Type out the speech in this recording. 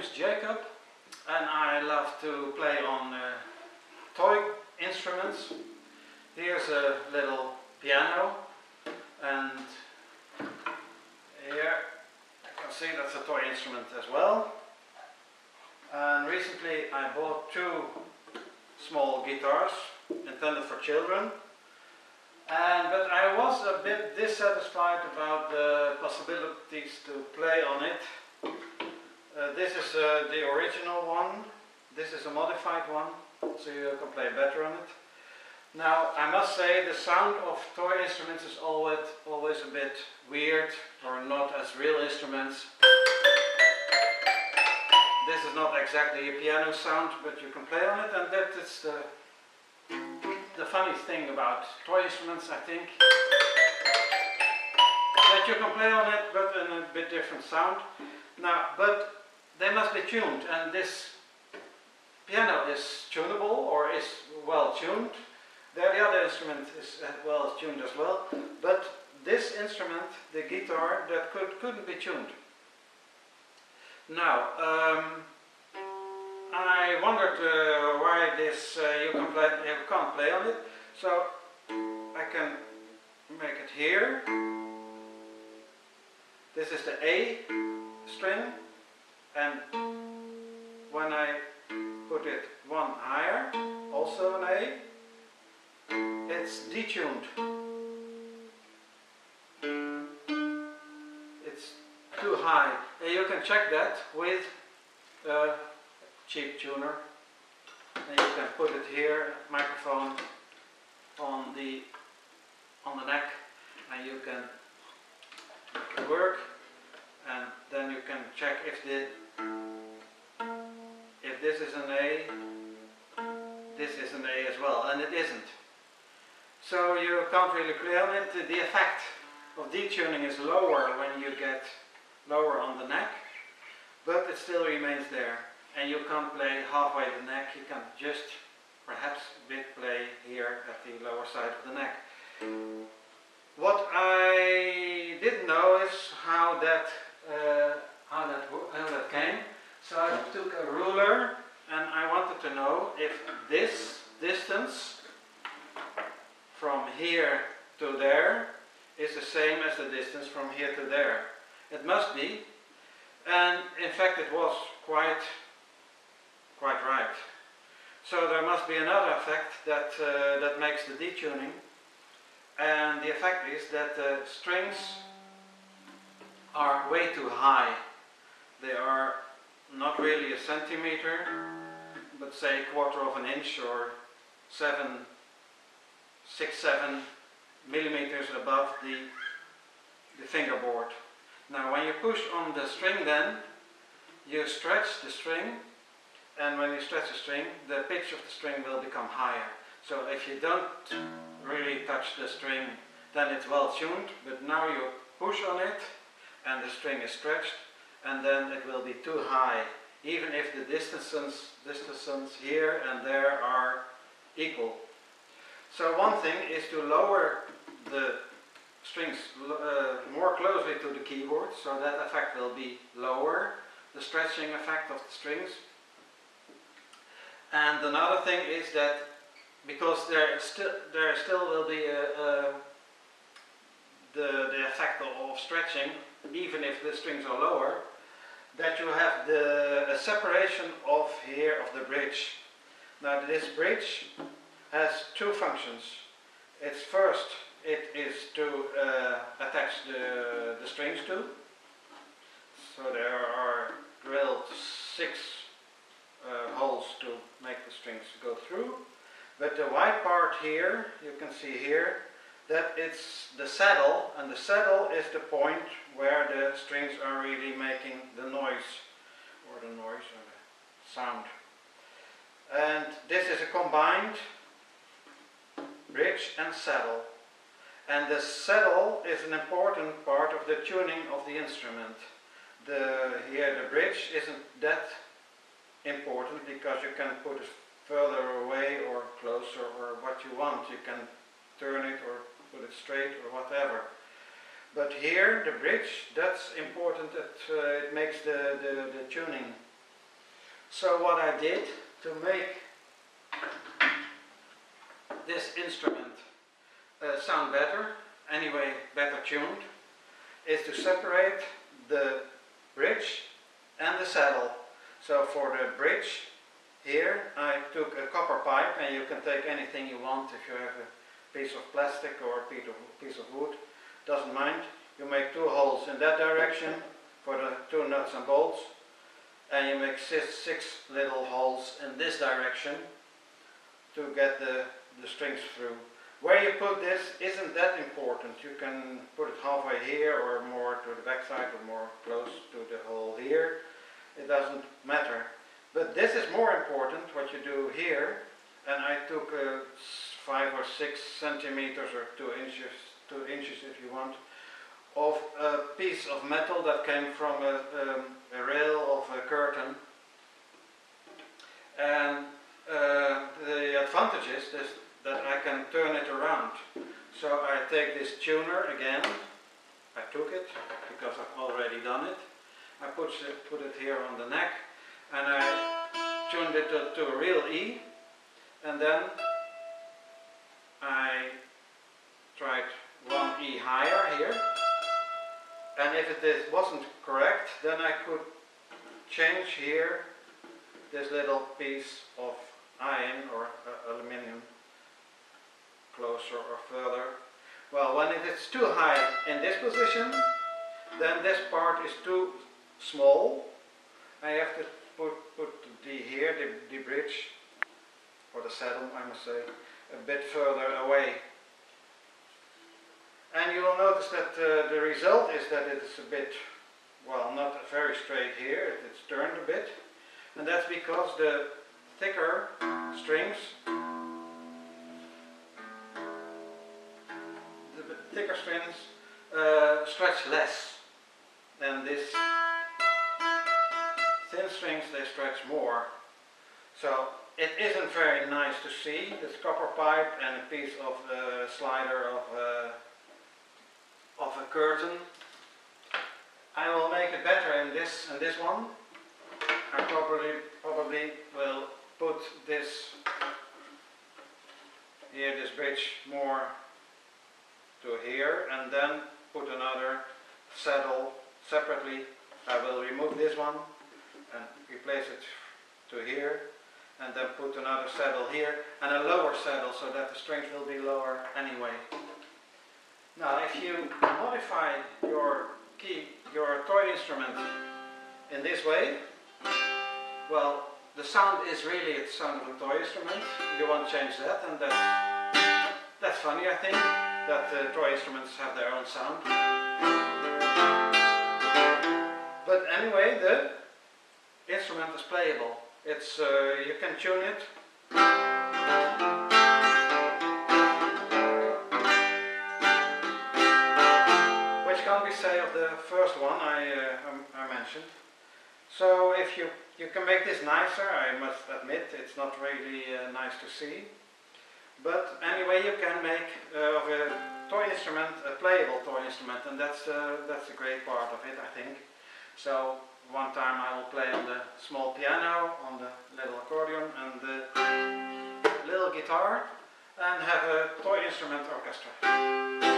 is Jacob, and I love to play on toy instruments. Here's a little piano, and here you can see that's a toy instrument as well. And recently I bought two small guitars intended for children. But I was a bit dissatisfied about the possibilities to play on it. This is the original one. This is a modified one, so you can play better on it. Now, I must say the sound of toy instruments is always a bit weird, or not as real instruments. This is not exactly a piano sound, but you can play on it, and that is the funny thing about toy instruments, I think. That you can play on it, but in a bit different sound. Now, but they must be tuned, and this piano is tunable, or is well tuned. The other instrument is well tuned as well, but this instrument, the guitar, that couldn't be tuned. Now, I wondered why this you can't play on it, so I can make it here. This is the A string, and when I put it one higher, also an A, it's detuned. It's too high. And you can check that with a cheap tuner. And you can put it here, microphone on the neck, and you can make it work. And then you can check if this is an A, this is an A as well, and it isn't. So you can't really play on it. The effect of detuning is lower when you get lower on the neck, but it still remains there. And you can't play halfway the neck, you can just perhaps a bit play here at the lower side of the neck. What I didn't know is how that came. So I took a ruler and I wanted to know if this distance from here to there is the same as the distance from here to there. It must be, and in fact it was quite right. So there must be another effect that makes the detuning, and the effect is that the strings are way too high. They are not really a centimeter, but say a quarter of an inch, or 6-7 millimeters above the fingerboard. Now when you push on the string, then you stretch the string, and when you stretch the string, the pitch of the string will become higher. So if you don't really touch the string, then it's well tuned, but now you push on it and the string is stretched, and then it will be too high, even if the distances here and there are equal. So one thing is to lower the strings more closely to the keyboard, so that effect will be lower, the stretching effect of the strings. And another thing is that because there still will be the effect of stretching, even if the strings are lower, that you have a separation of here of the bridge. Now this bridge has two functions. It's first, it is to attach the strings to. So there are drilled 6 holes to make the strings go through. But the white part here, you can see here, that it's the saddle, and the saddle is the point where the strings are really making the noise, or the sound. And this is a combined bridge and saddle. And the saddle is an important part of the tuning of the instrument. Here the bridge isn't that important, because you can put it further away or closer, or what you want. You can turn it or put it straight or whatever. But here, the bridge, that's important. It makes the tuning So what I did to make this instrument sound better, anyway better tuned, is to separate the bridge and the saddle. So for the bridge here I took a copper pipe, and you can take anything you want. If you have a piece of plastic or a piece of wood, doesn't mind. You make 2 holes in that direction for the 2 nuts and bolts, and you make 6 little holes in this direction to get the strings through. Where you put this isn't that important. You can put it halfway here, or more to the back side, or more close to the hole here. It doesn't matter. But this is more important, what you do here. And I took 5 or 6 centimeters or 2 inches if you want, of a piece of metal that came from a rail of a curtain. And the advantage is that I can turn it around. So I take this tuner again. I took it because I've already done it. I put it here on the neck, and I tuned it to a real E, and then I tried 1 E higher here, and if it wasn't correct, then I could change here this little piece of iron or aluminium closer or further. Well, when it is too high in this position, then this part is too small. I have to put the here, the bridge, or the saddle I must say, a bit further away. And you will notice that the result is that it's a bit, well, not very straight here, it's turned a bit. And that's because the thicker strings, stretch less than this thin strings. They stretch more. So it isn't very nice to see, this copper pipe and a piece of slider of a curtain. I will make it better in this one. I probably will put this here, this bridge, more to here, and then put another saddle separately. I will remove this one and replace it to here, and then put another saddle here and a lower saddle, so that the strings will be lower anyway. Now, if you modify your toy instrument in this way, well, the sound is really the sound of a toy instrument. You won't change that, and that's funny, I think, that toy instruments have their own sound. But anyway, the instrument is playable. It's you can tune it. Which can't be said of the first one I mentioned. So if you can make this nicer, I must admit it's not really nice to see. But anyway, you can make of a toy instrument a playable toy instrument, and that's a great part of it, I think. So one time I will play on the small piano, on the little accordion and the little guitar, and have a toy instrument orchestra.